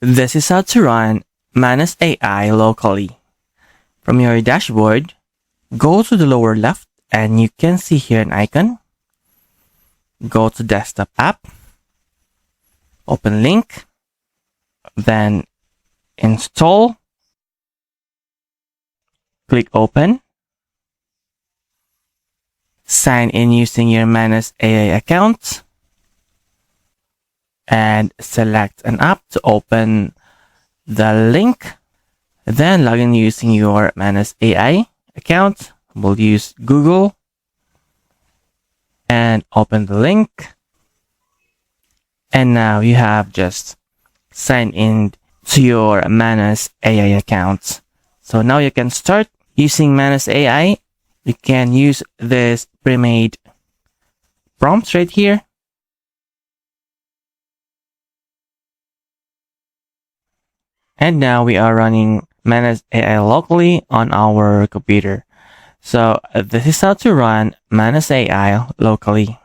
This is how to run Manus AI locally. From your dashboard, go to the lower left and you can see here an icon. Go to Desktop App, open link, then install, click Open, sign in using your Manus AI account, and select an app to open the link. Then log in using your Manus AI account. We'll use Google and open the link. And now you have just signed in to your Manus AI account. So now you can start using Manus AI. You can use this pre-made prompts right here. And now we are running Manus AI locally on our computer. So this is how to run Manus AI locally.